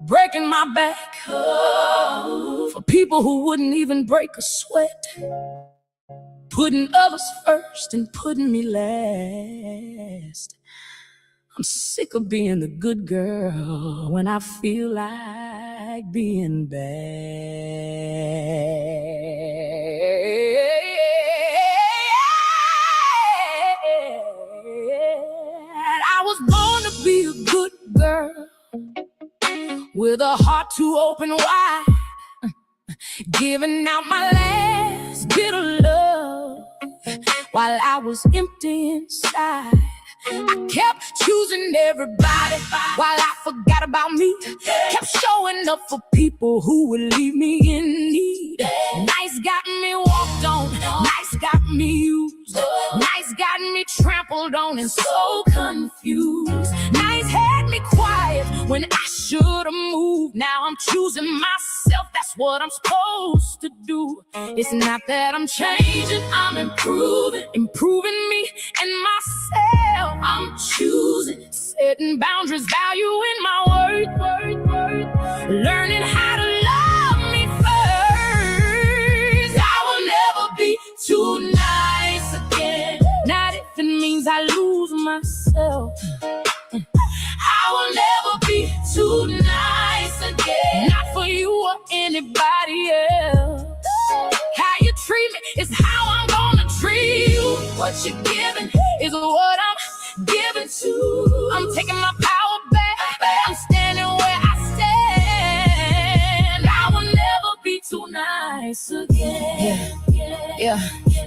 Breaking my back for people who wouldn't even break a sweat, putting others first and putting me last. I'm sick of being the good girl when I feel like being bad. I was born to be a good girl with a heart too open wide, giving out my last bit of love while I was empty inside. I kept choosing everybody while I forgot about me. Kept showing up for people who would leave me in need. Nice got me walked on, nice got me used, nice got me trampled on and so confused. Nice had me quiet when I should have moved. Now I'm choosing myself, that's what I'm supposed to do. It's not that I'm changing, I'm improving me and myself. I'm choosing, setting boundaries, valuing my worth, learning how to love me first. I will never be too nice again, not if it means I lose myself. I will never be too nice again, not for you or anybody else. How you treat me is how I'm gonna treat you. What you're giving is what I'm giving to. I'm taking my power back, I'm standing where I stand. I will never be too nice again. Yeah.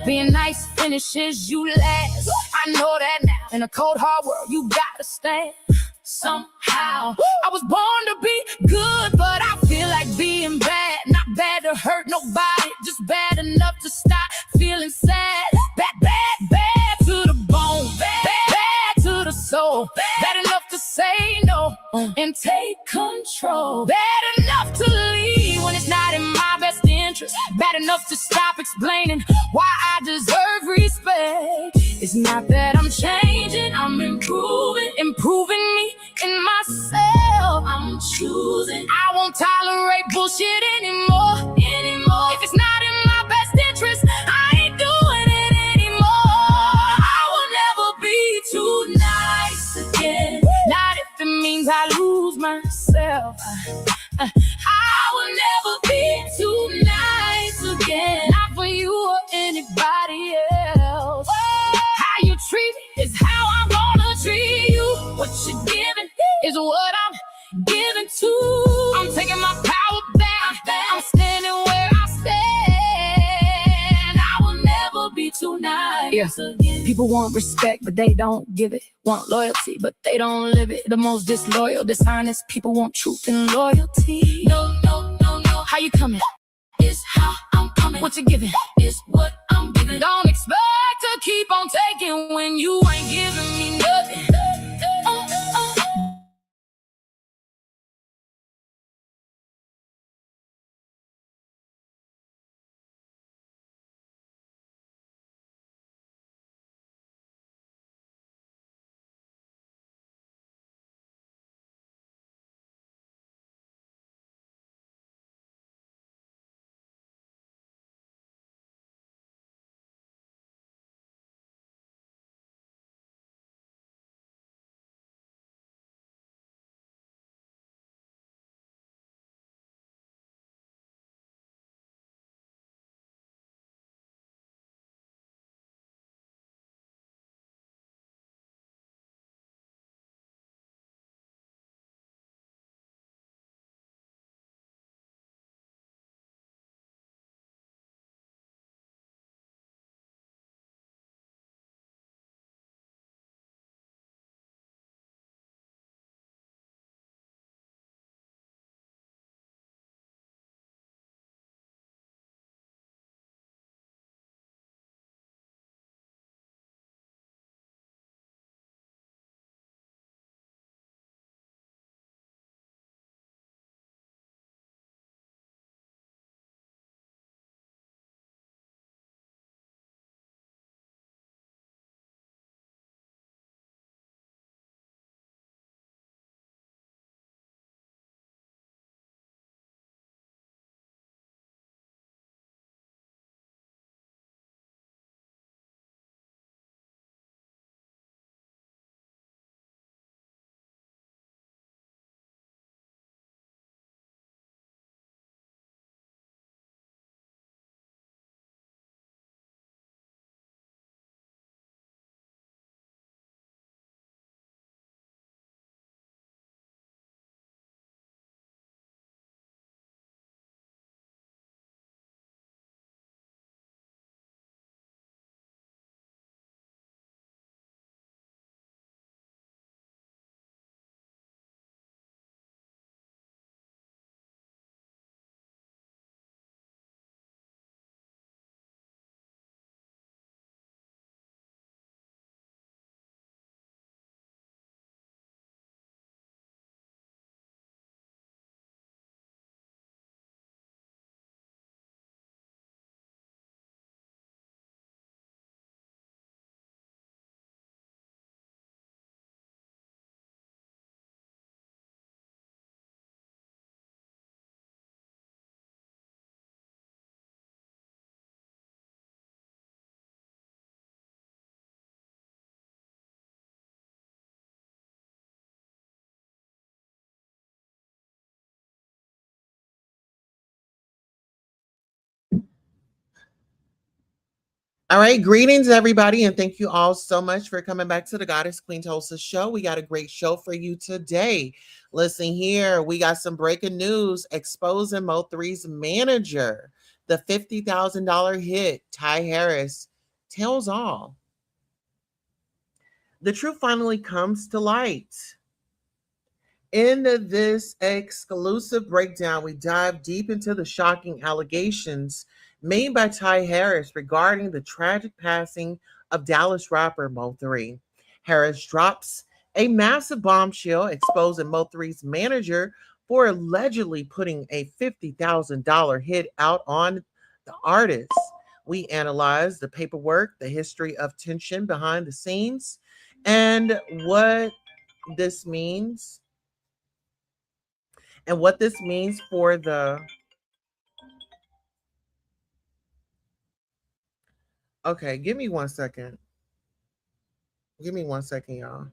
Being nice finishes you last. I know that now. In a cold hard world you gotta stand. Somehow I was born to be good, but I feel like being bad. Not bad to hurt nobody, just bad enough to stop feeling sad. Bad to the bone, bad to the soul, bad enough to say no and take control, bad enough to leave when it's not in my best interest, bad enough to stop explaining why I deserve respect. It's not that I'm changing, I'm improving me and myself. I'm choosing, I won't tolerate bullshit anymore. If it's not in my best interest, I ain't doing it anymore. I will never be too nice again, not if it means I lose myself. I will never be too nice again, not for you or anybody else. How you treat me is how I'm gonna treat you. What you're giving is what I'm giving to. I'm taking my power back, I'm standing where I stand. I will never be too nice again. People want respect, but they don't give it. Want loyalty, but they don't live it. The most disloyal, dishonest people want truth and loyalty. No. How you coming is how I'm coming. What you giving is what I'm giving. Don't expect to keep on taking when you ain't giving me nothing. All right, greetings everybody, and thank you all so much for coming back to the Goddess Queen Tulsa show. We got a great show for you today. Listen here, we got some breaking news exposing Mo3's manager. The $50,000 hit, Ty Harris, tells all. The truth finally comes to light. In this exclusive breakdown, we dive deep into the shocking allegations made by Ty Harris regarding the tragic passing of Dallas rapper Mo3. Harris drops a massive bombshell exposing Mo3's manager for allegedly putting a $50,000 hit out on the artist. We analyze the paperwork, the history of tension behind the scenes, and this means what this means for the okay, give me 1 second. Give me 1 second, y'all.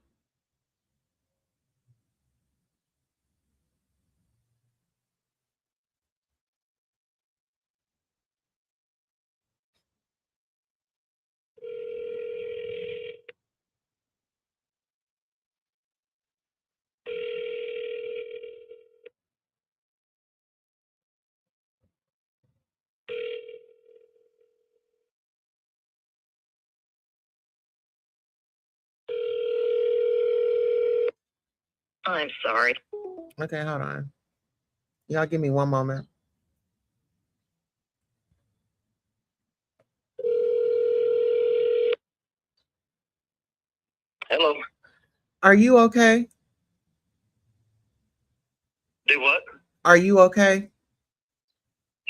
I'm sorry. Okay, hold on. Y'all give me one moment. Hello. Are you okay? Do what? Are you okay?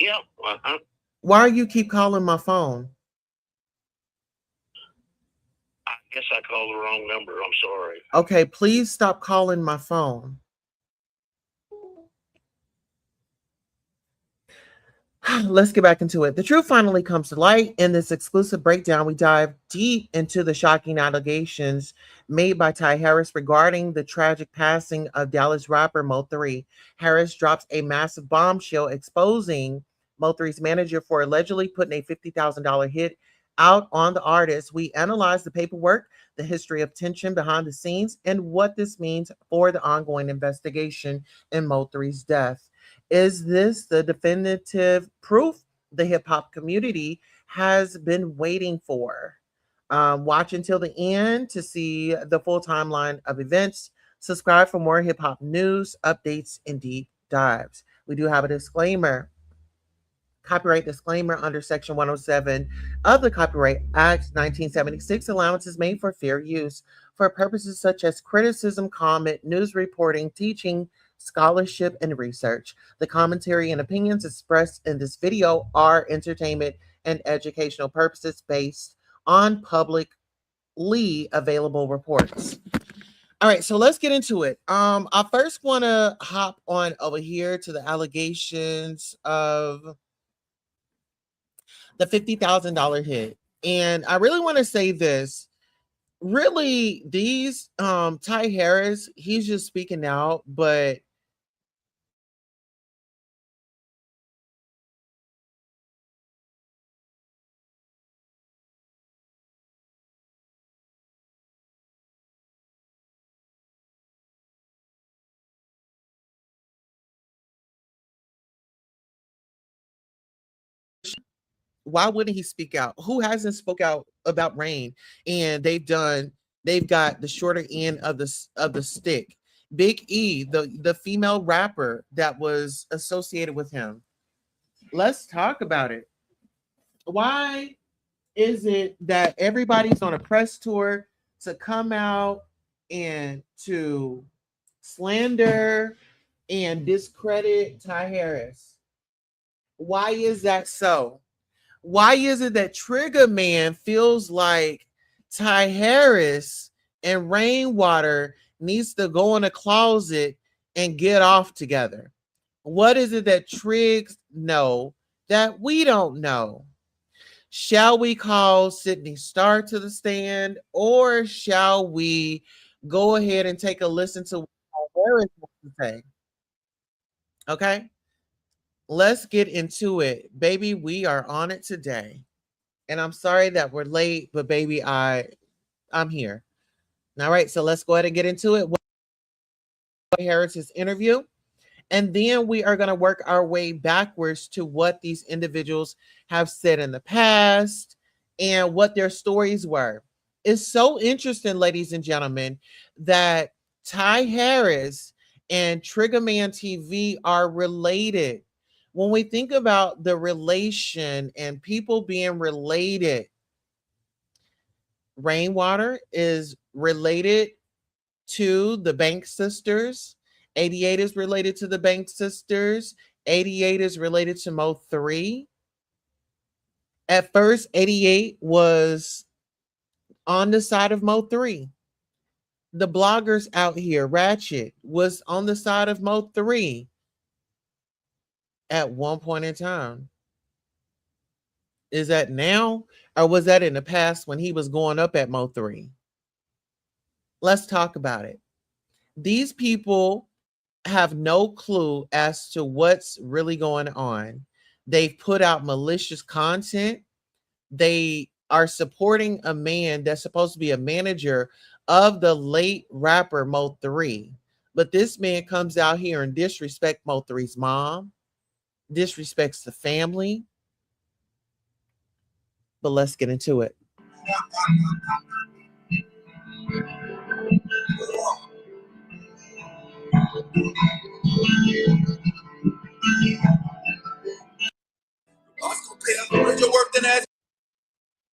Yeah. Uh-huh. Why do you keep calling my phone? I guess I called the wrong number. I'm sorry. Okay, please stop calling my phone. Let's get back into it. The truth finally comes to light. In this exclusive breakdown, we dive deep into the shocking allegations made by Ty Harris regarding the tragic passing of Dallas rapper Mo3. Harris drops a massive bombshell exposing Mo3's manager for allegedly putting a $50,000 hit out on the artist. We analyze the paperwork, the history of tension behind the scenes, and what this means for the ongoing investigation in Mo3's death. Is this the definitive proof the hip hop community has been waiting for? Watch until the end to see the full timeline of events. Subscribe for more hip hop news, updates, and deep dives. We do have a disclaimer. Copyright disclaimer under Section 107 of the Copyright Act 1976, allowances made for fair use for purposes such as criticism, comment, news reporting, teaching, scholarship, and research. The commentary and opinions expressed in this video are entertainment and educational purposes based on publicly available reports. All right, so let's get into it. I first want to hop on over here to the allegations of the $50,000 hit. And I really want to say this. Really, these Ty Harris, he's just speaking out, but why wouldn't he speak out? Who hasn't spoke out about Rain? And they've got the shorter end of the stick. Big E, the female rapper that was associated with him. Let's talk about it. Why is it that everybody's on a press tour to come out and to slander and discredit Ty Harris? Why is that so? Why is it that Trigger Man feels like Ty Harris and Rainwater needs to go in a closet and get off together? What is it that Triggs know that we don't know? Shall we call Sydney Starr to the stand, or shall we go ahead and take a listen to what Harris has to say? Okay, let's get into it, baby. We are on it today. And I'm sorry that we're late, but baby, I'm here. All right, so let's go ahead and get into it. Harris's interview. And then we are going to work our way backwards to what these individuals have said in the past and what their stories were. It's so interesting, ladies and gentlemen, that Ty Harris and Triggerman TV are related. When we think about the relation and people being related, Rainwater is related to the Bank sisters. 88 is related to the Bank sisters. 88 is related to Mo3. At first, 88 was on the side of Mo3. The bloggers out here, Ratchet, was on the side of Mo3 at one point in time. Is that now, or was that in the past when he was going up at Mo3? Let's talk about it. These people have no clue as to what's really going on. They've put out malicious content. They are supporting a man that's supposed to be a manager of the late rapper Mo3. But this man comes out here and disrespects Mo3's mom, disrespects the family. But let's get into it.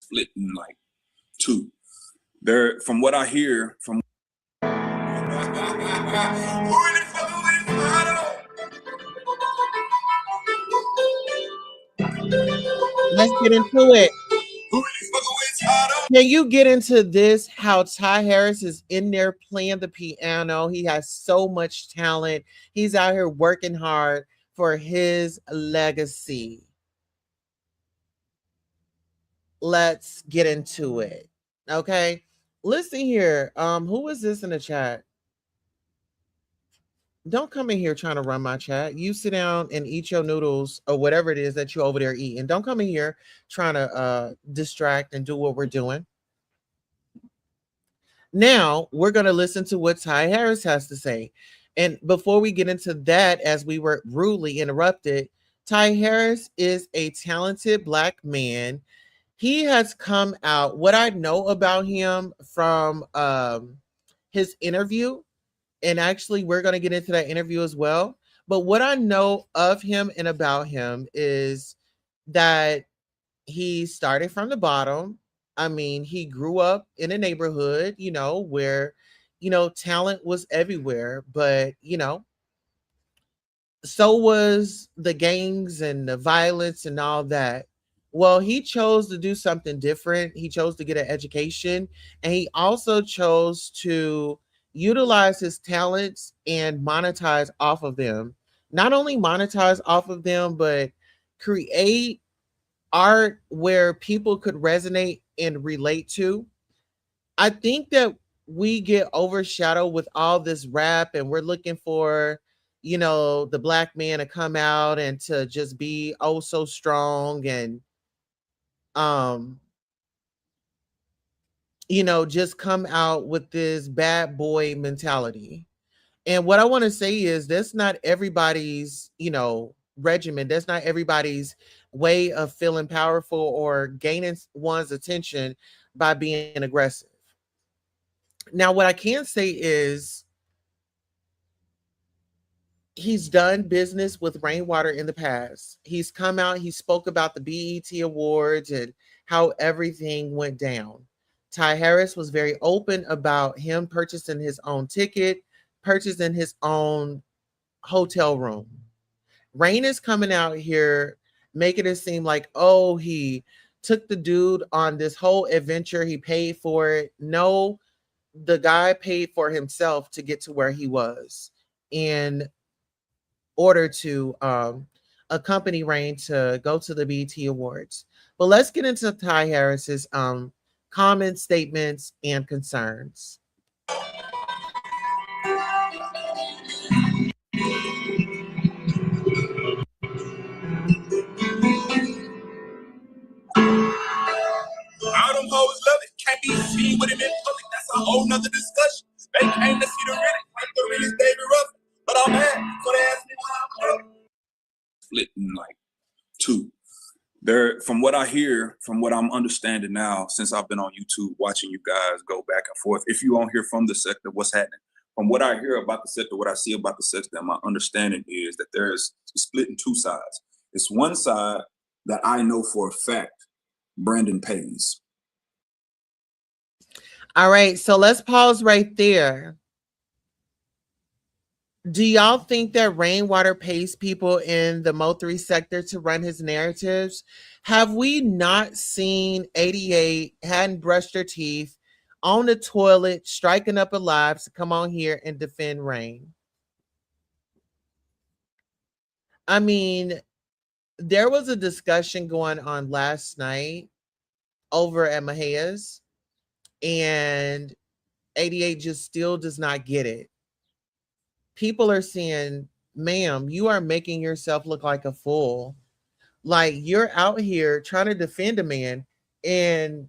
Split in like two. There, from what I hear, from let's get into it. Can you get into this? How Ty Harris is in there playing the piano. He has so much talent. He's out here working hard for his legacy. Let's get into it. Okay. Listen here. Who is this in the chat? Don't come in here trying to run my chat. You sit down and eat your noodles or whatever it is that you're over there eating. Don't come in here trying to distract and do what we're doing. Now we're going to listen to what Ty Harris has to say. And before we get into that, as we were rudely interrupted, Ty Harris is a talented Black man. He has come out. What I know about him from his interview, and actually we're going to get into that interview as well. But what I know of him and about him is that he started from the bottom. I mean, he grew up in a neighborhood, where, talent was everywhere. But, so was the gangs and the violence and all that. Well, he chose to do something different. He chose to get an education, and he also chose to utilize his talents and monetize off of them. Not only monetize off of them, but create art where people could resonate and relate to. I think that we get overshadowed with all this rap, and we're looking for, the Black man to come out and to just be oh so strong and just come out with this bad boy mentality. And what I want to say is that's not everybody's, regimen. That's not everybody's way of feeling powerful or gaining one's attention by being aggressive. Now, what I can say is he's done business with Rainwater in the past. He's come out, he spoke about the BET Awards and how everything went down. Ty Harris was very open about him purchasing his own ticket, purchasing his own hotel room. Rain is coming out here making it seem like, oh, he took the dude on this whole adventure. He paid for it. No, the guy paid for himself to get to where he was in order to accompany Rain to go to the BET Awards. But let's get into Ty Harris's comments, statements, and concerns. seen with him in public, that's a whole nother discussion. They came to see the Riddick, like the Riddick's David Ruffin. But I'm mad, so they asked me why I'm split in like two. There, from what I hear, from what I'm understanding now, since I've been on YouTube watching you guys go back and forth, if you don't hear from the sector, what's happening? From what I hear about the sector, what I see about the sector, my understanding is that there's split in two sides. It's one side that I know for a fact Brandon pays. All right, so let's pause right there. Do y'all think that Rainwater pays people in the Mo3 sector to run his narratives? Have we not seen 88 hadn't brushed her teeth on the toilet, striking up a live to come on here and defend Rain? I mean, there was a discussion going on last night over at Mahia's, and 88 just still does not get it. People are saying, ma'am, you are making yourself look like a fool. Like, you're out here trying to defend a man, and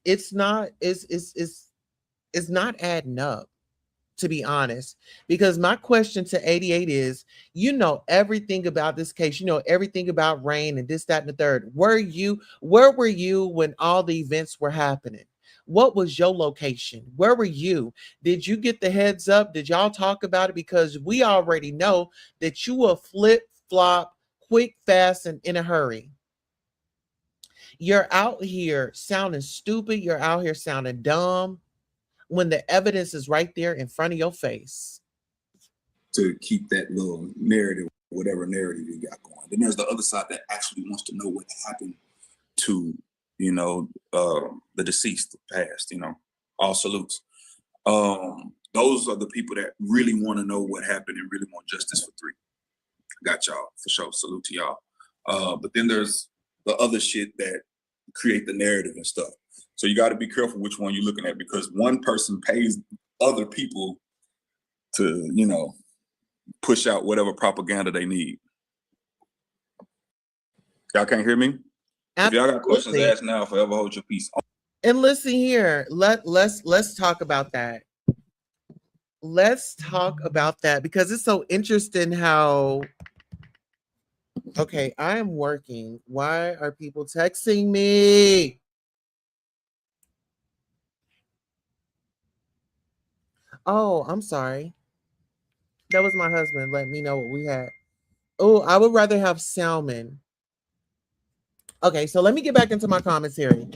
it's not not adding up, to be honest. Because my question to 88 is, you know everything about this case, you know everything about Rain and this, that, and the third. Where were you when all the events were happening? What was your location? Where were you? Did you get the heads up? Did y'all talk about it? Because we already know that you will flip flop quick, fast, and in a hurry. You're out here sounding stupid. You're out here sounding dumb when the evidence is right there in front of your face. To keep that little narrative, whatever narrative you got going. Then there's the other side that actually wants to know what happened to, you know, the deceased, the past, you know, all salutes. Those are the people that really want to know what happened and really want justice for 3. Got y'all, for sure. Salute to y'all. But then there's the other shit that create the narrative and stuff. So you got to be careful which one you're looking at, because one person pays other people to, you know, push out whatever propaganda they need. Y'all can't hear me? If y'all got questions, ask now. Forever hold your peace. And listen here, let's talk about that. Let's talk about that, because it's so interesting how. Okay, I am working. Why are people texting me? Oh, I'm sorry. That was my husband. Let me know what we had. Oh, I would rather have salmon. Okay, so let me get back into my commentary.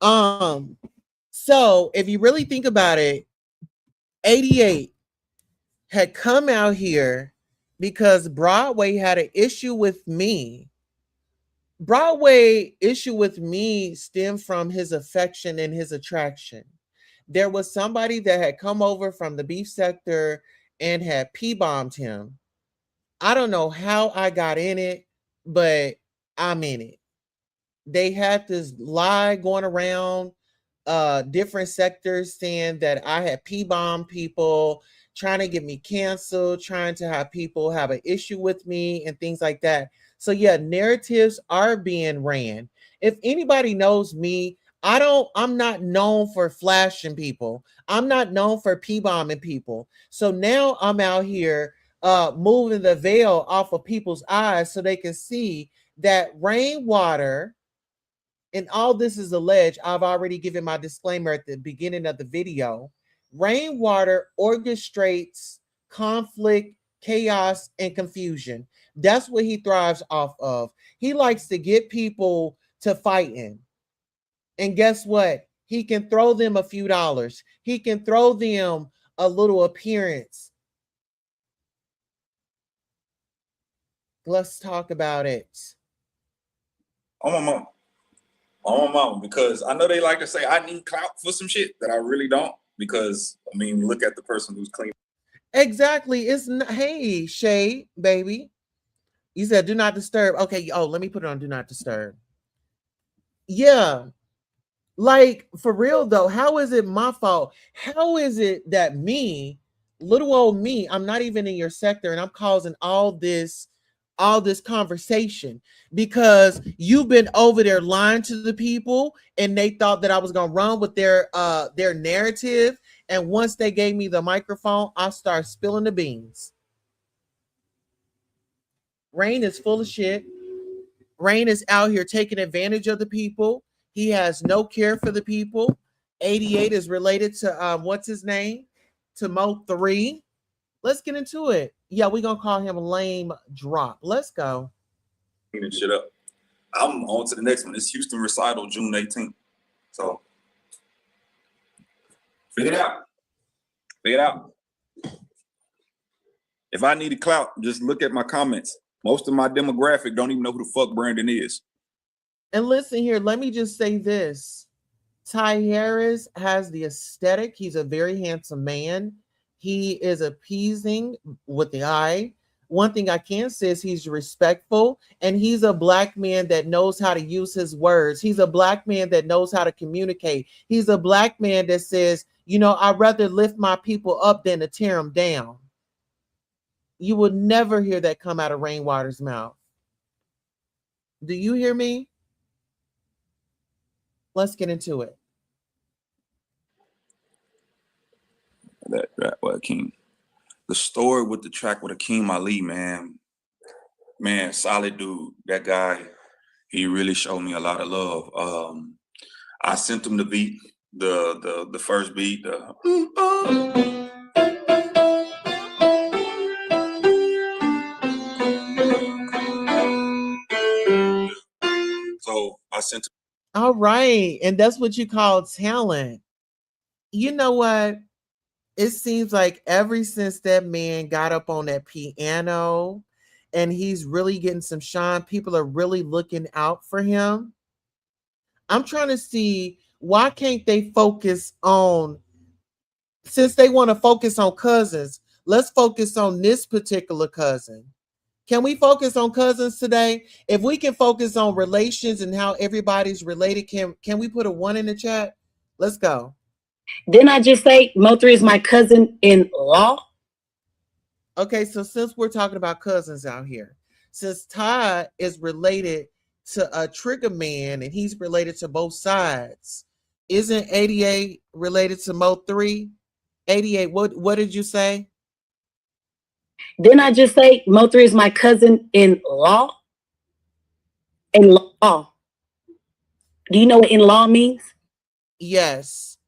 So if you really think about it, 88 had come out here because Broadway had an issue with me. Broadway issue with me stemmed from his affection and his attraction. There was somebody that had come over from the beef sector and had P-bombed him. I don't know how I got in it, but I'm in it. They had this lie going around different sectors saying that I had P-bombed people, trying to get me canceled, trying to have people have an issue with me and things like that. So yeah, narratives are being ran. If anybody knows me, I'm not known for flashing people. I'm not known for P-bombing people. So now I'm out here moving the veil off of people's eyes so they can see that Rainwater, and all this is alleged. I've already given my disclaimer at the beginning of the video. Rainwater orchestrates conflict, chaos, and confusion. That's what he thrives off of. He likes to get people to fighting. And guess what? He can throw them a few dollars. He can throw them a little appearance. Let's talk about it. On my mama, because I know they like to say I need clout for some shit that I really don't. Because I mean, look at the person who's clean. Exactly. It's not, hey, Shay, baby. You said do not disturb. Okay. Oh, let me put it on do not disturb. Yeah. Like, for real though, how is it my fault? How is it that me, little old me, I'm not even in your sector and I'm causing all this all this conversation because you've been over there lying to the people and they thought that I was going to run with their narrative. And once they gave me the microphone, I started spilling the beans. Rain is full of shit. Rain is out here taking advantage of the people. He has no care for the people. 88 is related to what's his name? To Mo3. Let's get into it. Yeah, we're gonna call him Lame Drop. Let's go. Shit up. I'm on to the next one. It's Houston Recital, June 18th. So figure it out. Figure it out. If I need a clout, just look at my comments. Most of my demographic don't even know who the fuck Brandon is. And listen here, let me just say this. Ty Harris has the aesthetic. He's a very handsome man. He is appeasing with the eye. One thing I can say is he's respectful, and he's a black man that knows how to use his words. He's a black man that knows how to communicate. He's a black man that says, you know, I'd rather lift my people up than to tear them down. You would never hear that come out of Rainwater's mouth. Do you hear me? Let's get into it. That what Akeem. The story with the track with Akeem Ali, man, solid dude. That guy, he really showed me a lot of love. I sent him the beat, the first beat. So I sent him. All right, and that's what you call talent. You know what? It seems like ever since that man got up on that piano and he's really getting some shine, people are really looking out for him. I'm trying to see why can't they focus on, since they want to focus on cousins, let's focus on this particular cousin. Can we focus on cousins today? If we can focus on relations and how everybody's related, can we put a 1 in the chat? Let's go. Didn't I just say Mo3 is my cousin in law? Okay, so since we're talking about cousins out here, since Ty is related to a Trigger Man and he's related to both sides, isn't 88 related to Mo3? 88, what did you say? Didn't I just say Mo3 is my cousin in law? In law. Do you know what in law means? Yes.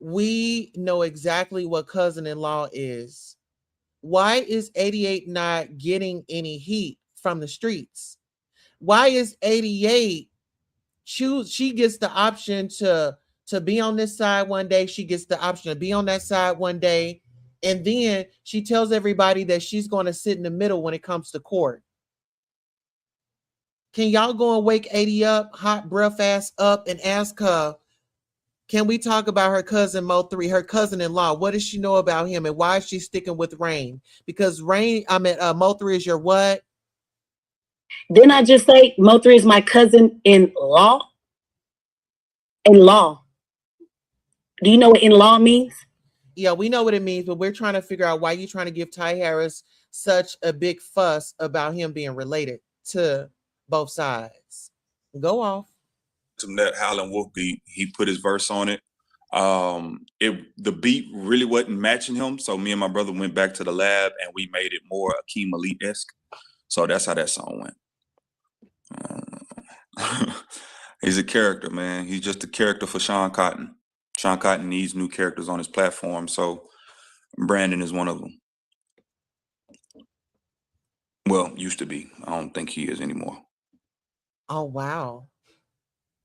We know exactly what cousin-in-law is. Why is 88 not getting any heat from the streets? Why is 88 she gets the option to be on this side one day, she gets the option to be on that side one day, and then she tells everybody that she's going to sit in the middle when it comes to court. Can y'all go and wake 80 up, hot breath ass up, and ask her, can we talk about her cousin Mo3, her cousin-in-law? What does she know about him, and why is she sticking with Rain? Because Mo3 is your what? Didn't I just say Mo3 is my cousin in law? In law. Do you know what in law means? Yeah, we know what it means, but we're trying to figure out why you're trying to give Ty Harris such a big fuss about him being related to both sides. Go off. That Howlin' Wolf beat, he put his verse on it. The beat really wasn't matching him, so me and my brother went back to the lab and we made it more Akeem Ali-esque. So that's how that song went. He's a character, man. He's just a character for Sean Cotton. Sean Cotton needs new characters on his platform, so Brandon is one of them. Well, used to be. I don't think he is anymore. Oh, wow.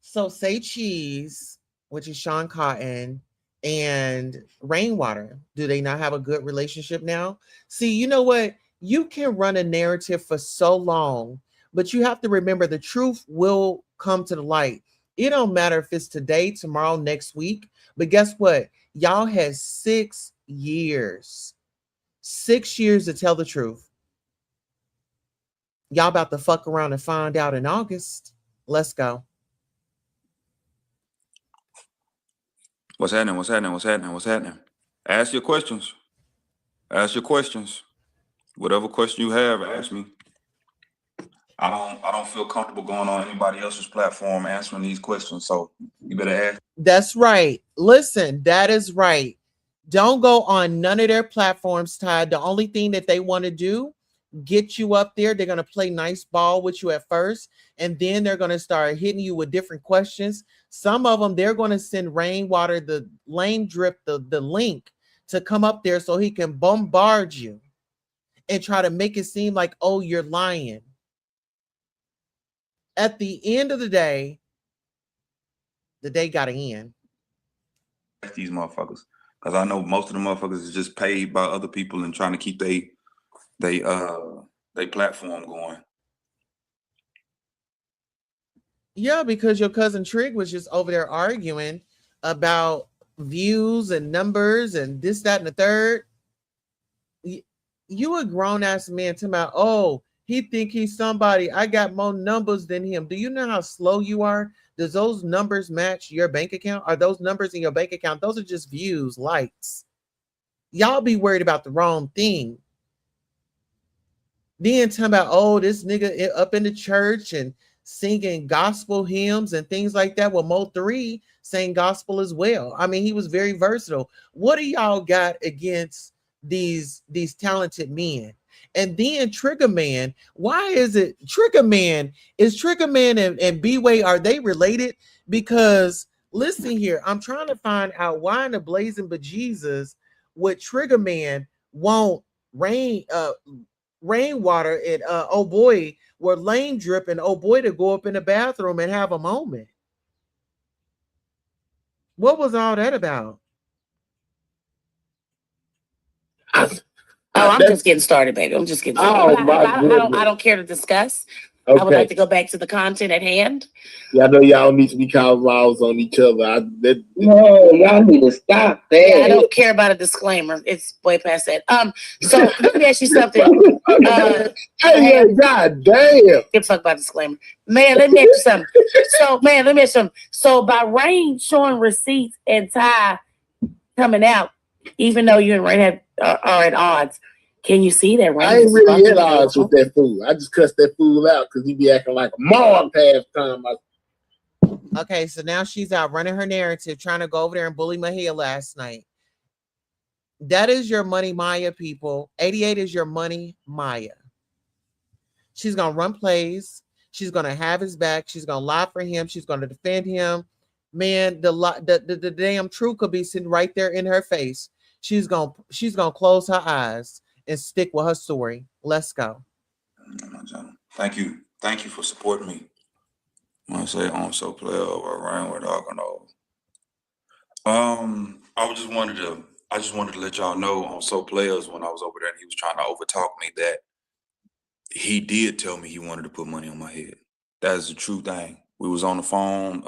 So Say Cheese, which is Sean Cotton, and Rainwater, do they not have a good relationship now? See, you know what? You can run a narrative for so long, but you have to remember the truth will come to the light. It don't matter if it's today, tomorrow, next week, but guess what? Y'all had 6 years. 6 years to tell the truth. Y'all about to fuck around and find out in August. Let's go. What's happening? What's happening? What's happening? What's happening? Ask your questions. Ask your questions. Whatever question you have, ask me. I don't feel comfortable going on anybody else's platform answering these questions. So you better ask. That's right. Listen, that is right. Don't go on none of their platforms, Ty. The only thing that they want to do, get you up there. They're going to play nice ball with you at first, and then they're going to start hitting you with different questions. Some of them, they're going to send Rainwater, the Lane Drip, the link to come up there so he can bombard you and try to make it seem like, oh, you're lying. At the end of the day got to end. These motherfuckers, because I know most of the motherfuckers is just paid by other people and trying to keep they platform going. Yeah, because your cousin Trig was just over there arguing about views and numbers and this, that, and the third. You a grown ass man talking about, oh, he think he's somebody. I got more numbers than him. Do you know how slow you are? Does those numbers match your bank account? Are those numbers in your bank account? Those are just views, likes. Y'all be worried about the wrong thing. Then talking about, oh, this nigga up in the church and singing gospel hymns and things like that. Well, Mo3 sang gospel as well. I mean, he was very versatile. What do y'all got against these talented men? And then Trigger Man, why is it Trigger Man? Is Trigger Man and B-Way, are they related? Because listen here, I'm trying to find out why in the blazing bejesus would Trigger Man want Rainwater and oh boy were Lane Drip and oh boy to go up in the bathroom and have a moment. What was all that about? I'm just getting started, baby. I'm just getting started. I don't care to discuss. Okay. I would like to go back to the content at hand. Yeah, I know y'all need to be calling laws on each other. No, y'all need to stop that. Yeah, I don't care about a disclaimer. It's way past that. So let me ask you something. Hey, god damn. Give a fuck about disclaimer. Man, let me ask you something. So by Rain showing receipts and Ty coming out, even though you and Rain are at odds, can you see that Rain? I ain't really at odds with that fool. I just cussed that fool out because he be acting like a mom past time. Okay, so now she's out running her narrative, trying to go over there and bully Mahia last night. That is your money, Maya, people. 88 is your money, Maya. She's going to run plays. She's going to have his back. She's going to lie for him. She's going to defend him. Man, the damn truth could be sitting right there in her face. She's going to close her eyes and stick with her story. Let's go. Thank you. Thank you for supporting me. I want to say on so player or Ryan with Arkansas. I just wanted to let y'all know on So Players when I was over there and he was trying to overtalk me that he did tell me he wanted to put money on my head. That is the true thing. We was on the phone.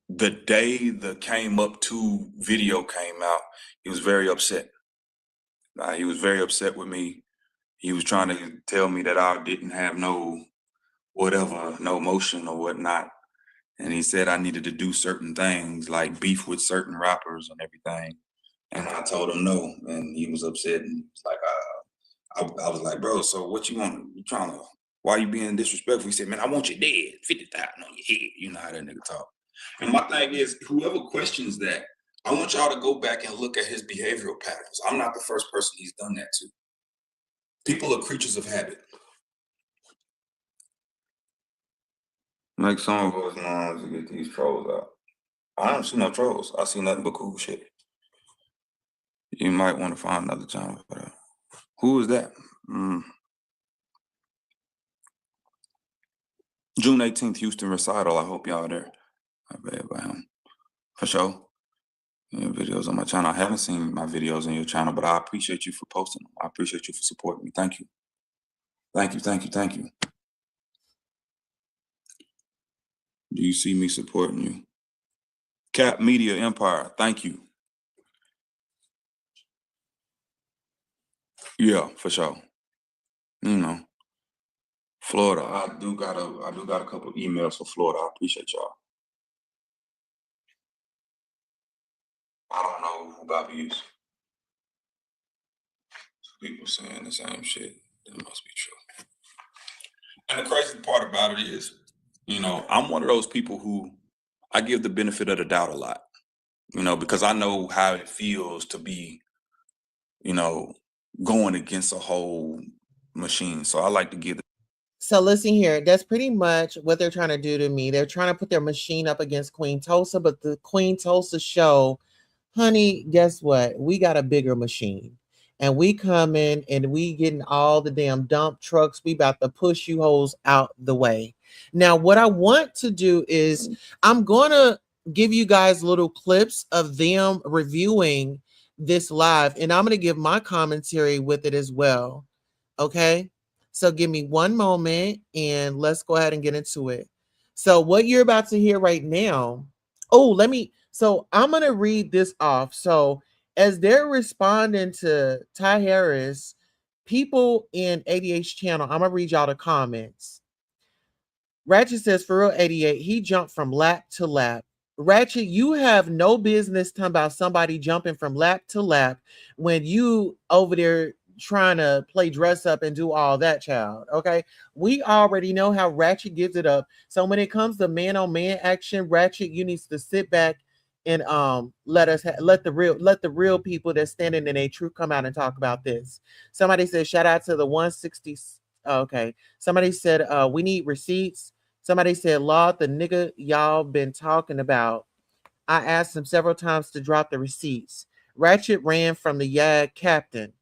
The day the Came Up 2 video came out, he was very upset. He was very upset with me. He was trying to tell me that I didn't have no motion or whatnot. And he said I needed to do certain things like beef with certain rappers and everything. And I told him no, and he was upset. And it's like, I was like, bro, so what you want? You trying to, why you being disrespectful? He said, man, I want you dead, 50,000 on your head. You know how that nigga talk. And my thing is, whoever questions that, I want y'all to go back and look at his behavioral patterns. I'm not the first person he's done that to. People are creatures of habit. Make some of us moms to get these trolls out. I don't see no trolls. I see nothing but cool shit. You might want to find another channel for that. Who is that? June 18th, Houston recital. I hope y'all are there. I bet about him. For sure. Your videos on my channel. I haven't seen my videos on your channel, but I appreciate you for posting them. I appreciate you for supporting me. Thank you. Thank you, thank you, thank you. Do you see me supporting you? Cap Media Empire, thank you. Yeah, for sure. You know, Florida. I do got a couple of emails for Florida. I appreciate y'all. I don't know who Bobby is. People saying the same shit. That must be true. And the crazy part about it is, you know, I'm one of those people who I give the benefit of the doubt a lot, you know, because I know how it feels to be, you know, going against a whole machine. So I like to give the So listen here, that's pretty much what they're trying to do to me. They're trying to put their machine up against Queen Tulsa, but the Queen Tulsa show, honey, guess what? We got a bigger machine. And we come in and we getting all the damn dump trucks. We about to push you hoes out the way. Now, what I want to do is I'm going to give you guys little clips of them reviewing this live, and I'm going to give my commentary with it as well. Okay. So give me one moment and let's go ahead and get into it. So what you're about to hear right now, so I'm going to read this off. So as they're responding to Ty Harris, people in ADH channel, I'm going to read y'all the comments. Ratchet says, for real 88, he jumped from lap to lap. Ratchet, you have no business talking about somebody jumping from lap to lap when you over there trying to play dress up and do all that, child. Okay, we already know how Ratchet gives it up. So when it comes to man on man action, Ratchet, you need to sit back and let the real people that's standing in a truth come out and talk about this. Somebody said shout out to the 160. Okay, somebody said we need receipts. Somebody said Lord, the nigga y'all been talking about. I asked him several times to drop the receipts. Ratchet ran from the YAG captain.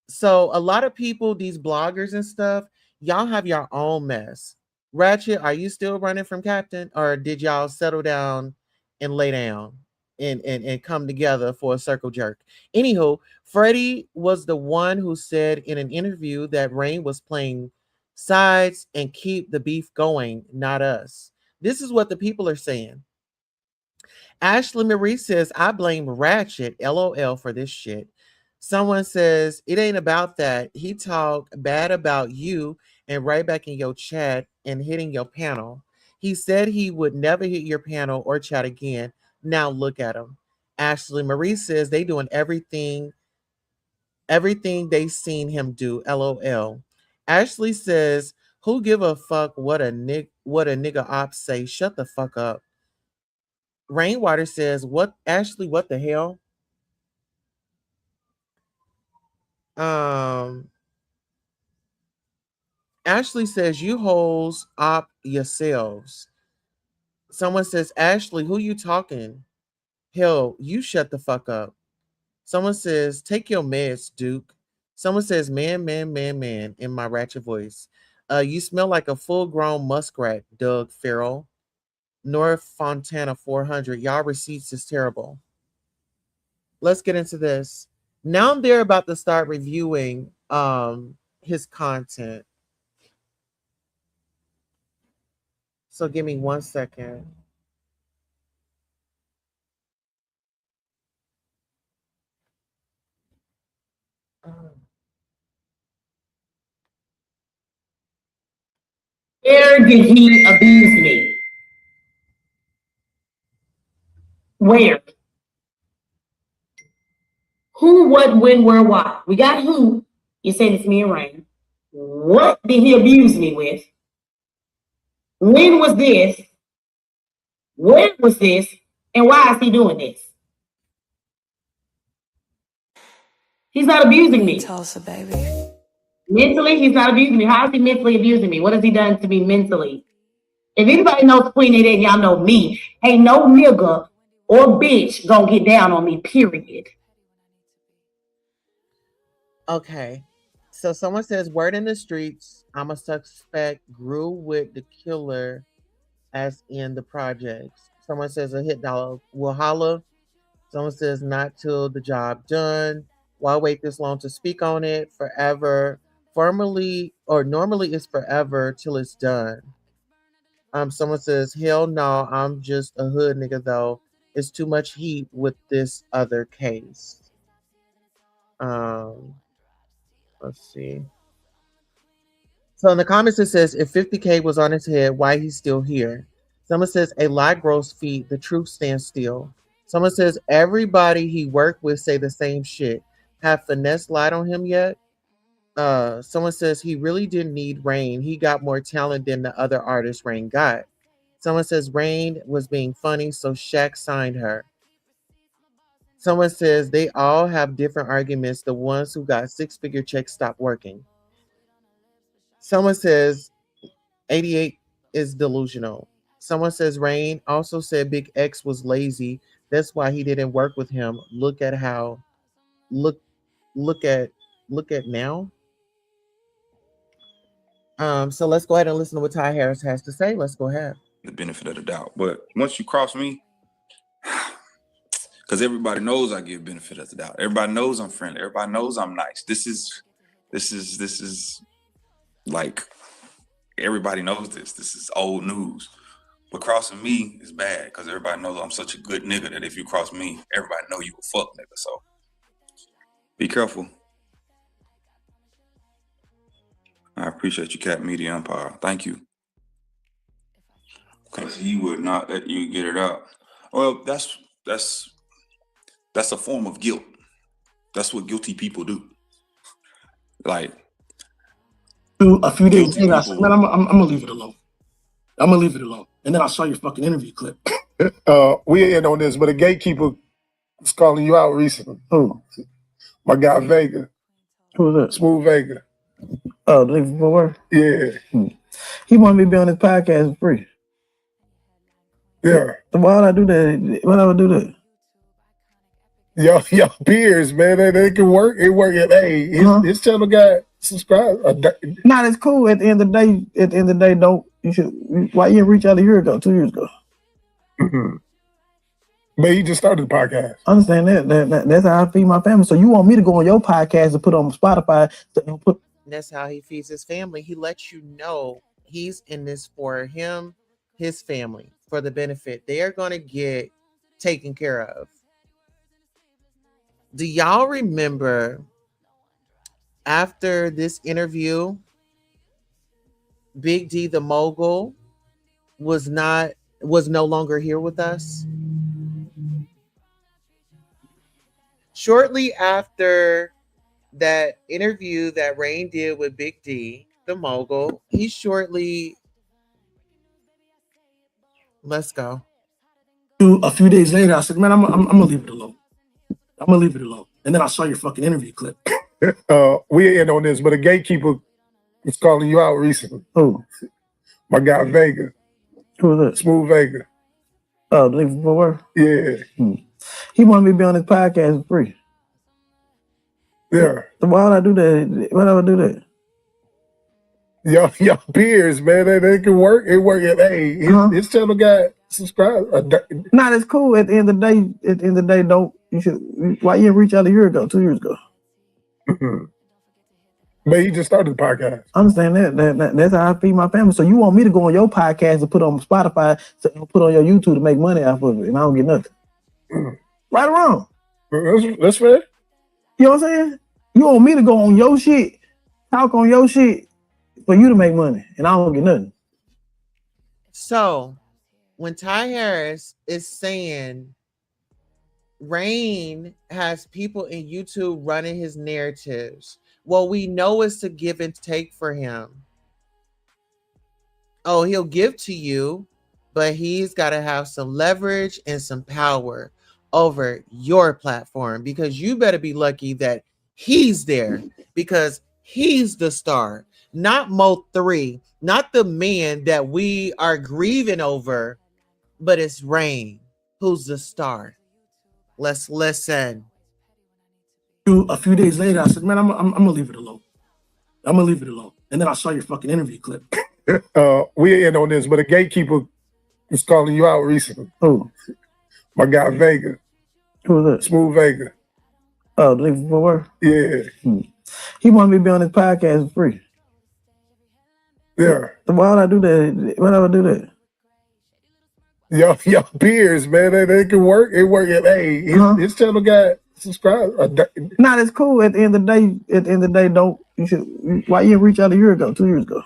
So a lot of people, these bloggers and stuff, y'all have your own mess. Ratchet, are you still running from Captain, or did y'all settle down and lay down and come together for a circle jerk? Anywho, Freddie was the one who said in an interview that Rain was playing sides and keep the beef going, not us. This is what the people are saying. Ashley Marie says, I blame Ratchet, LOL, for this shit. Someone says, it ain't about that. He talked bad about you and right back in your chat and hitting your panel. He said he would never hit your panel or chat again. Now look at him. Ashley Marie says they doing everything they seen him do. LOL. Ashley says, who give a fuck what a nigga ops say? Shut the fuck up. Rainwater says, what, Ashley, what the hell? Ashley says, you hoes op yourselves. Someone says, Ashley, who you talking? Hell, you shut the fuck up. Someone says, take your meds, Duke. Someone says, man, in my ratchet voice. You smell like a full-grown muskrat, Doug Farrell. North Fontana 400. Y'all receipts is terrible. Let's get into this. Now they're about to start reviewing his content. So give me 1 second. Where did he abuse me? Where? Who, what, when, where, why? We got who. You said it's me and Rain. What did he abuse me with? When was this? When was this? And why is he doing this? He's not abusing me. Tulsa, baby. Mentally, he's not abusing me. How is he mentally abusing me? What has he done to me mentally? If anybody knows Queen A, y'all know me. Ain't no nigga or bitch gonna get down on me, period. Okay. So someone says, word in the streets, I'm a suspect grew with the killer as in the projects. Someone says a hit dollar will holla. Someone says not till the job done. Why wait this long to speak on it? Forever. Formally or normally it's forever till it's done. Someone says, hell no, I'm just a hood nigga though. It's too much heat with this other case. Let's see. So in the comments it says, if 50K was on his head, why he's still here? Someone says, a lie grows feet, the truth stands still. Someone says, everybody he worked with say the same shit. Have Finesse lied on him yet? Someone says he really didn't need Rain. He got more talent than the other artists Rain got. Someone says Rain was being funny, so Shaq signed her. Someone says they all have different arguments. The ones who got six-figure checks stopped working. Someone says 88 is delusional. Someone says Rain also said Big X was lazy. That's why he didn't work with him. Look at how look at now. So let's go ahead and listen to what Ty Harris has to say. Let's go ahead. The benefit of the doubt. But once you cross me, because everybody knows I give benefit of the doubt. Everybody knows I'm friendly. Everybody knows I'm nice. This is like everybody knows this. This is old news. But crossing me is bad because everybody knows I'm such a good nigga that if you cross me, everybody know you a fuck nigga. So be careful. I appreciate you, Cat Media Empire. Thank you. Because he would not let you get it out. Well, that's a form of guilt. That's what guilty people do. Like A few days guilty later, I said, people. man, I'm gonna leave it alone. I'm gonna leave it alone. And then I saw your fucking interview clip. We in on this, but a gatekeeper was calling you out recently. Who? My guy Vega, Who was that? Smooth Vega. Oh, the nigga from work. Yeah, He wanted me to be on his podcast for free. yeah. So why would I do that? Why would I do that? Y'all peers, man, they can work. It work. Hey, his channel got subscribed. Nah, it's cool. At the end of the day, don't you should. Why you didn't reach out a year ago, 2 years ago? But he just started the podcast. I understand that. That's how I feed my family. So you want me to go on your podcast and put on Spotify? That's how he feeds his family. He lets you know he's in this for him, his family, for the benefit. They are going to get taken care of. Do y'all remember after this interview, Big D the mogul was no longer here with us? Shortly after that interview that Rain did with Big D the mogul, let's go. A few days later, I said, man, I'm gonna leave it alone. I'm gonna leave it alone. And then I saw your fucking interview clip. We in on this, but a gatekeeper was calling you out recently. Who? My guy Vega, Who was that? Smooth Vega. Oh, the nigga from work. Yeah, He wanted me to be on his podcast for free. yeah. So why would I do that? Why would I do that? Y'all peers, man, they can work. It work. Hey, his channel got subscribed. Nah, that's cool. At the end of the day, don't you should. Why you didn't reach out a year ago, 2 years ago? But he just started the podcast. I understand that. That's how I feed my family. So you want me to go on your podcast and put on Spotify, put on your YouTube to make money off of it, and I don't get nothing. Right or wrong? That's fair. You know what I'm saying? You want me to go on your shit, talk on your shit, for you to make money, and I don't get nothing. So when Ty Harris is saying Rain has people in YouTube running his narratives, well, we know it's a give and take for him. Oh, he'll give to you, but he's got to have some leverage and some power over your platform, because you better be lucky that he's there, because he's the star, not Mo3, not the man that we are grieving over, but it's Rain who's the star. Let's listen. A few days later, I said, man, I'm gonna leave it alone. I'm gonna leave it alone. And then I saw your fucking interview clip. We in on this, but a gatekeeper was calling you out recently. Who? My guy Vega, Who was that? Smooth Vega. Oh, the nigga from work. Yeah, He wanted me to be on his podcast for free. yeah. So why would I do that? Why would I do that? Y'all peers, man, they can work. It work. Hey, his channel got subscribed. Nah, that's cool. At the end of the day, don't you should. Why you didn't reach out a year ago, 2 years ago?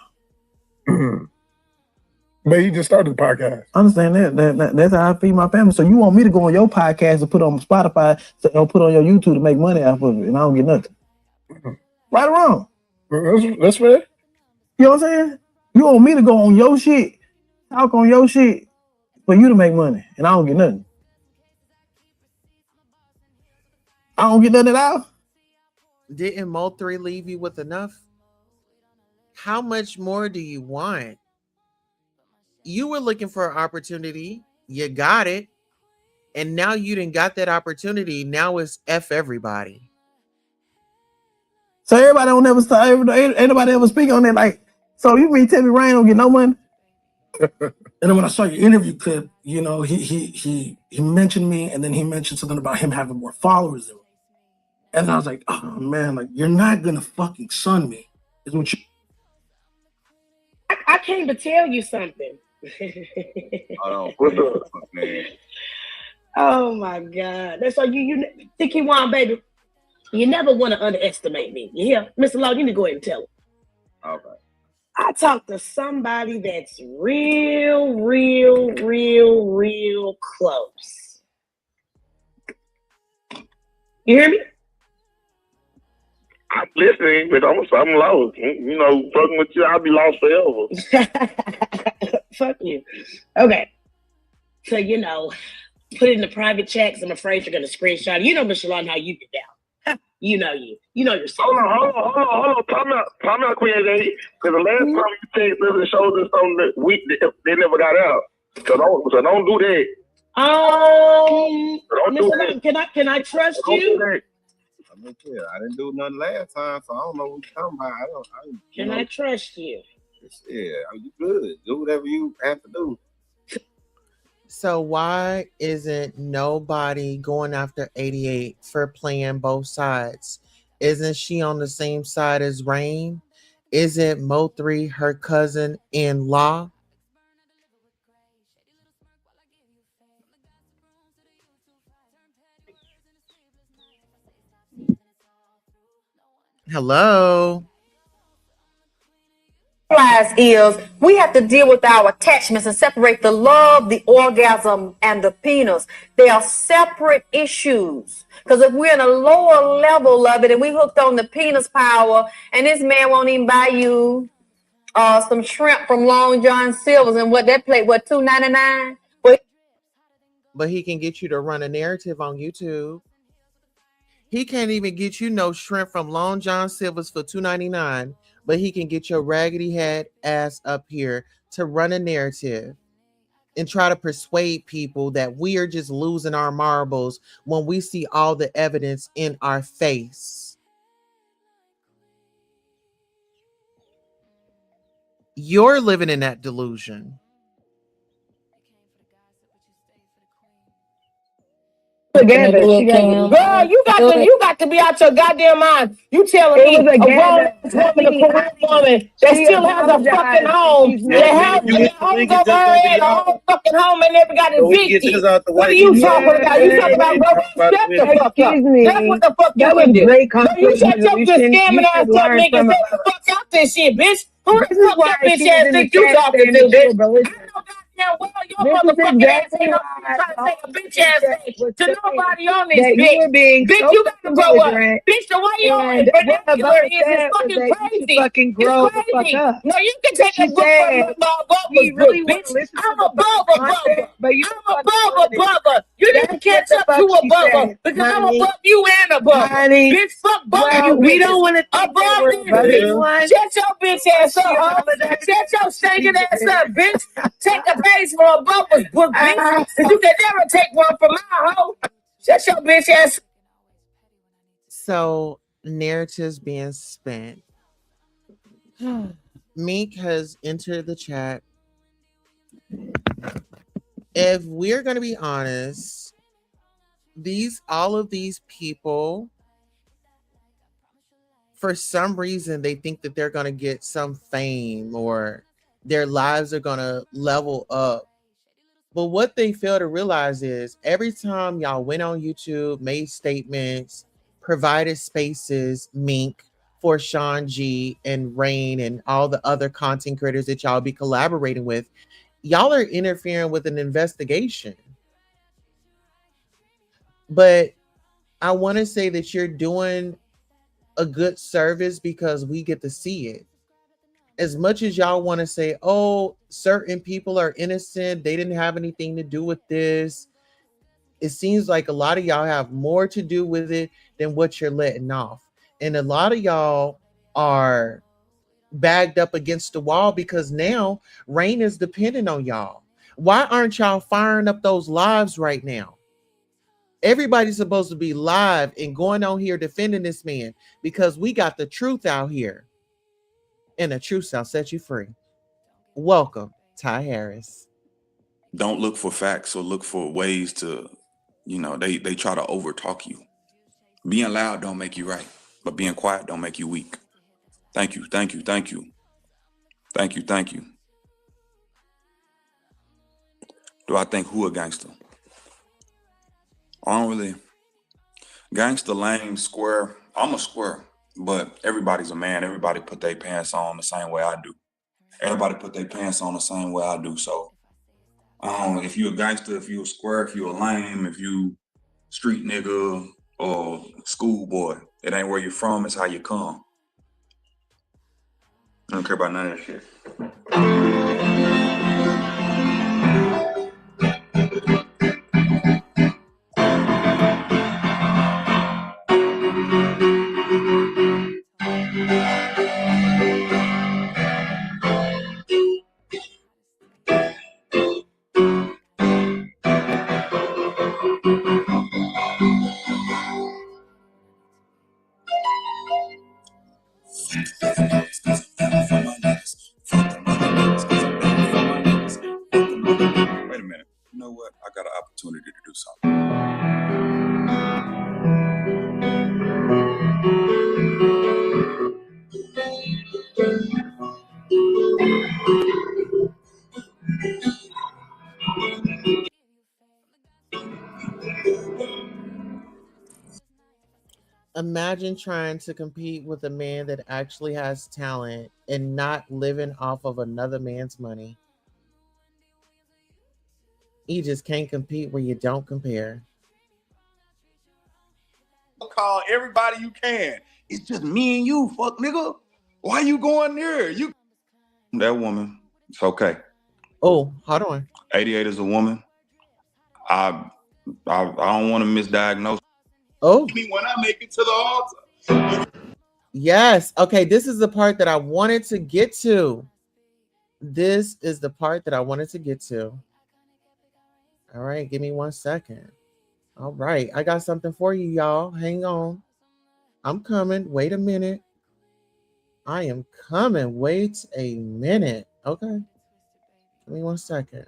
But he just started the podcast. I understand that. That's how I feed my family. So you want me to go on your podcast and put on Spotify, put on your YouTube to make money off of it, and I don't get nothing. Right or wrong? That's fair. You know what I'm saying? You want me to go on your shit, talk on your shit, for you to make money, and I don't get nothing. I don't get nothing at all. Didn't Mo3 leave you with enough? How much more do you want? You were looking for an opportunity. You got it. And now you didn't got that opportunity. Now it's F everybody. So everybody don't ever start. Ain't nobody ever speak on that. Like, so you mean tell me Rain don't get no money? And then when I saw your interview clip, you know, he mentioned me, and then he mentioned something about him having more followers than me. And I was like, oh man, like you're not gonna fucking sun me. Is what you I came to tell you something. What's up, man? Oh my God. That's why you think he won, baby. You never want to underestimate me. You hear? Mr. Law, you need to go ahead and tell him. All right. I talked to somebody that's real close. You hear me? I'm listening, but I'm lost. You know, fucking with you, I'll be lost forever. Fuck you. Okay. So, you know, put it in the private chats. I'm afraid you're going to screenshot. You know, Mr. Lawton, how you get down. You know yourself. Hold on. Time out, Queen AJ. Because the last time you texted us and showed us something that they never got out. So don't do that. Mr. Lawton, can I trust you? I didn't do nothing last time, so I don't know what you're talking about. Can I trust you? Yeah, you good. Do whatever you have to do. So why isn't nobody going after 88 for playing both sides? Isn't she on the same side as Rain? Isn't Mo3 her cousin-in-law? Hello? Is we have to deal with our attachments and separate the love, the orgasm, and the penis. They are separate issues. Because if we're in a lower level of it and we hooked on the penis power, and this man won't even buy you some shrimp from Long John Silver's, and what that plate, what, $2.99? But he can get you to run a narrative on YouTube. He can't even get you no shrimp from Long John Silver's for $2.99, but he can get your raggedy head ass up here to run a narrative and try to persuade people that we are just losing our marbles when we see all the evidence in our face. You're living in that delusion. Together, girl, you got to be out your goddamn mind. You telling me a grown woman that still has a fucking home, that has a home over her head, a whole fucking home, and never got evicted. What are you talking about? You talking about shut the fuck up. That's what the fuck you would do. You shut your scamming ass up, nigga. Get the fuck out this shit, bitch. Who the fuck that bitch ass think you talking to, bitch? Yeah, well, your motherfucking ass ain't no trying to say a bitch ass thing to nobody on this bitch. Bitch, you gotta grow up. Bitch, the way you're vernacular is fucking crazy. Fucking grow the fuck up. No, you can take a book from Bubba's book, bitch. I'm above a Bubba. I'm above a Bubba. You didn't catch up to a Bubba because I'm above you and a Bubba. Bitch, fuck Bubba. We don't want to above this. Shut your bitch ass up. Shut your stinking ass up, bitch. Take a page from a Bubba's book, bitch. You can never take one from my hoe. Shut your bitch ass. So, narratives being spent. Meek has entered the chat. If we're going to be honest, all of these people, for some reason, they think that they're going to get some fame or their lives are going to level up. But what they fail to realize is every time y'all went on YouTube, made statements, provided spaces, Mink, for Sean G and Rain and all the other content creators that y'all be collaborating with, y'all are interfering with an investigation. But I want to say that you're doing a good service because we get to see it. As much as y'all want to say, oh, certain people are innocent, they didn't have anything to do with this, it seems like a lot of y'all have more to do with it than what you're letting off. And a lot of y'all are bagged up against the wall because now Rain is dependent on y'all. Why aren't y'all firing up those lives right now? Everybody's supposed to be live and going on here defending this man because we got the truth out here. And the truth shall set you free. Welcome, Ty Harris. Don't look for facts or look for ways to, they try to overtalk you. Being loud don't make you right, but being quiet don't make you weak. Thank you, thank you, thank you. Thank you, thank you. Do I think who a gangster? I don't really. Gangster, lame, square. I'm a square, but everybody's a man. Everybody put their pants on the same way I do. Everybody put their pants on the same way I do. So, if you a gangster, if you a square, if you a lame, if you street nigga or schoolboy, it ain't where you're from, it's how you come. I don't care about none of that shit. Wait a minute. You know what? I got an opportunity to do something. Imagine trying to compete with a man that actually has talent and not living off of another man's money. You just can't compete where you don't compare. Call everybody you can. It's just me and you, fuck nigga. Why you going there? That woman. It's okay. Oh, hold on. 88 is a woman. I don't want to misdiagnose. Oh, When I make it to the altar. yes. Okay, this is the part that I wanted to get to. This is the part that I wanted to get to. All right, give me 1 second. All right, I got something for you, y'all. Hang on. I'm coming. Wait a minute. I am coming. Wait a minute. Okay. Give me 1 second.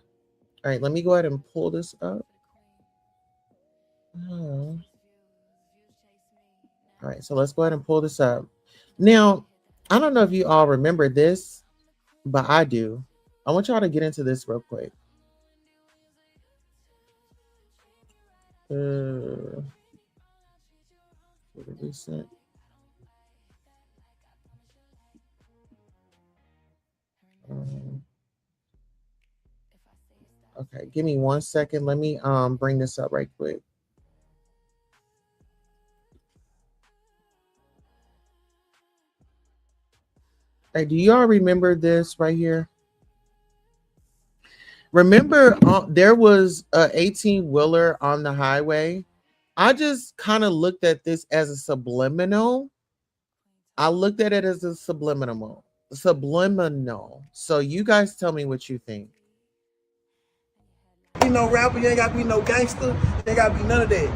All right, let me go ahead and pull this up. All right, so let's go ahead and pull this up. Now, I don't know if you all remember this, but I do. I want y'all to get into this real quick. What did we say? Okay, give me 1 second. Let me bring this up right quick. Hey, do y'all remember this right here? Remember, there was a 18-wheeler on the highway. I just kind of looked at this as a subliminal. I looked at it as a subliminal. So you guys tell me what you think. Be no rapper, you ain't gotta be no gangster, you ain't gotta be none of that.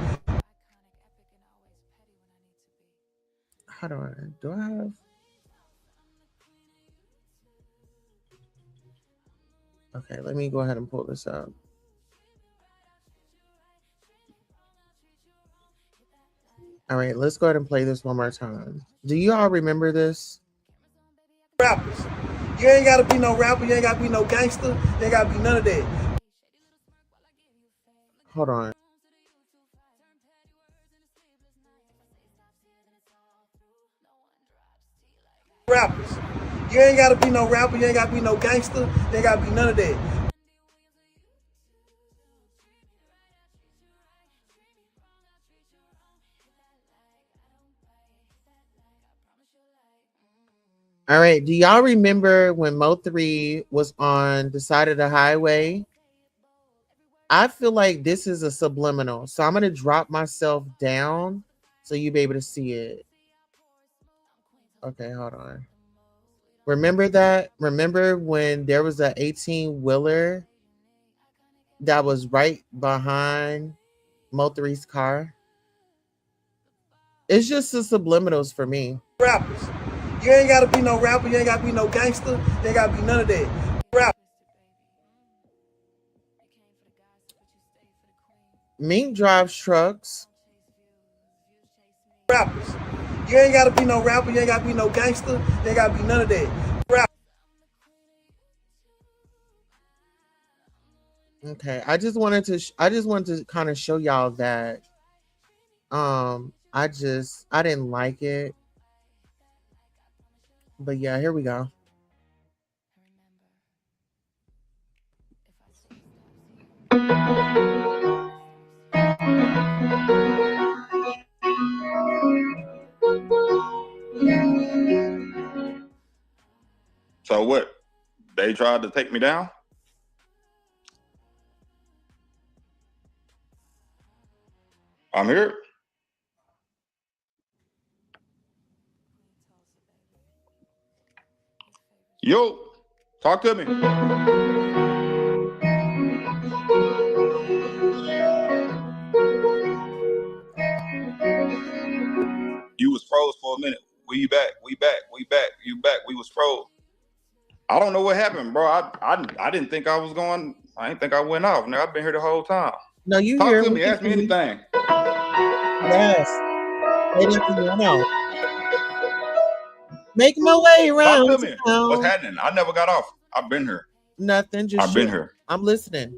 How do I have? Okay, let me go ahead and pull this up. All right, let's go ahead and play this one more time. Do you all remember this? Rappers. You ain't gotta be no rapper, you ain't gotta be no gangster, you ain't gotta be none of that. Hold on. Rappers. You ain't gotta be no rapper, you ain't gotta be no gangster, you ain't gotta be none of that. All right. Do y'all remember when Mo3 was on the side of the highway? I feel like this is a subliminal. So I'm going to drop myself down so you'll be able to see it. Okay, hold on. Remember that? Remember when there was an 18-wheeler that was right behind Mo3's car? It's just the subliminals for me. Rappers. You ain't gotta be no rapper, you ain't gotta be no gangster, you ain't gotta be none of that. Rap. Mink drives trucks. Rappers. You ain't gotta be no rapper, you ain't gotta be no gangster, you ain't gotta be none of that. Rap. Okay, I just wanted to kind of show y'all that I didn't like it. But yeah, here we go. So what? They tried to take me down? I'm here. Yo, talk to me. You was froze for a minute. We back. You back. We was froze. I don't know what happened, bro. I didn't think I was going. I didn't think I went off. Now I've been here the whole time. No, you talk here? to me. Ask me anything. Yes. Make my way around. Talk to me. What's happening? I never got off. I've been here. Nothing. Just I've been here. I'm listening.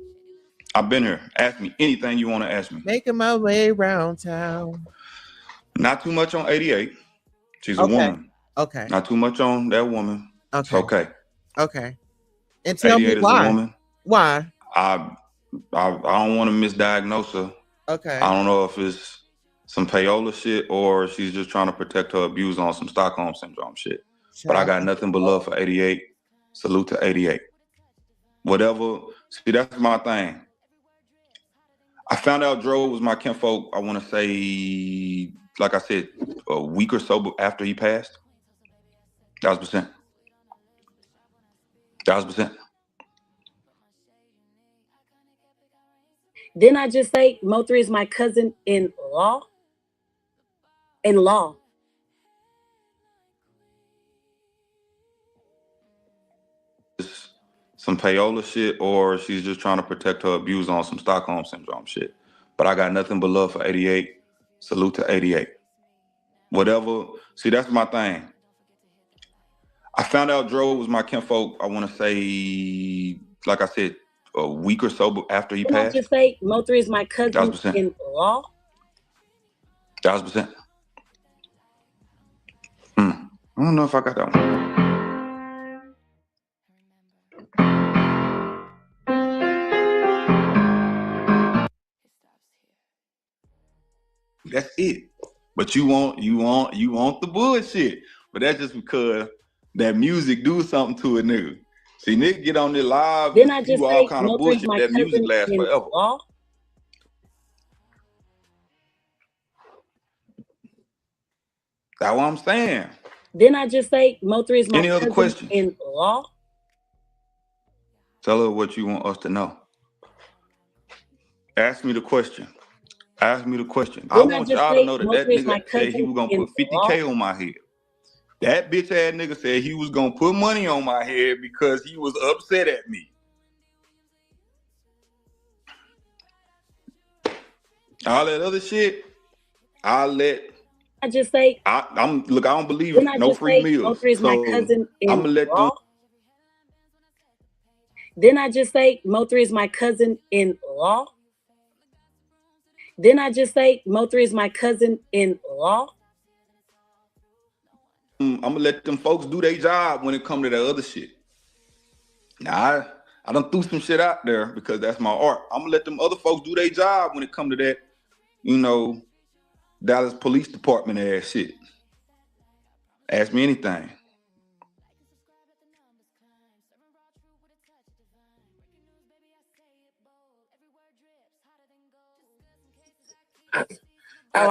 I've been here. Ask me anything you want to ask me. Making my way around town. Not too much on 88. She's a woman. Okay. Not too much on that woman. Okay. It's okay. Okay. And tell me why. Is a woman. Why? I don't want to misdiagnose her. Okay. I don't know if it's some payola shit or she's just trying to protect her abuse on some Stockholm syndrome shit. But I got nothing but love for 88. Salute to 88. Whatever. See, that's my thing. I found out Dro was my kinfolk, I want to say, like I said, a week or so after he passed. 1,000%. 1,000%. Didn't I just say Mo3 is my cousin in law? In law. Some payola shit or she's just trying to protect her abuse on some Stockholm syndrome shit. But I got nothing but love for 88. Salute to 88. Whatever. See, that's my thing. I found out Dro was my kinfolk, I want to say, like I said, a week or so after he passed. Didn't I just say Mo3 is my cousin 1,000%. in law? 1,000%. I don't know if I got that one. That's it. But you want the bullshit. But that's just because that music do something to a nigga. See, nigga get on there live Didn't I and just do say all kind of Mo3 is bullshit. my That music cousin lasts in forever. law? That's what I'm saying. Didn't I just say Mo3 is my Any other cousin questions? in law? Tell her what you want us to know. Ask me the question. Ask me the question. I Didn't I want just y'all say to know that that Mo3 is my nigga said he cousin was gonna in put law? 50K on my head. That bitch ass nigga said he was gonna put money on my head because he was upset at me. All that other shit, I'll let. I just say. Look, I don't believe Didn't I no just free say meals. Mo3 is my So cousin in I'm gonna let them. law? Didn't I just say Mo3 is my cousin in law? Didn't I just say Mo3 is my cousin in law? I'm gonna let them folks do their job when it come to that other shit. Now I done threw some shit out there because that's my art. I'm gonna let them other folks do their job when it come to that, you know, Dallas Police Department ass shit. Ask me anything. I'm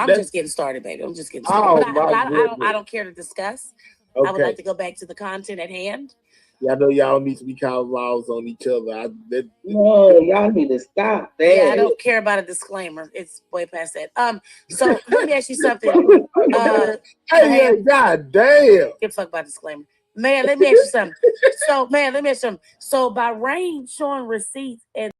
That's- just getting started, baby. I'm just getting Oh, started. But my I goodness. don't care to discuss. I would Okay. like to go back to the content at hand. Y'all know y'all need to be calling laws on each other. No, y'all need to stop that. Yeah, I don't care about a disclaimer. It's way past that. So let me ask you something. Hey, god damn. Give a fuck about disclaimer. Man, let me ask you something. So by Rain showing receipts and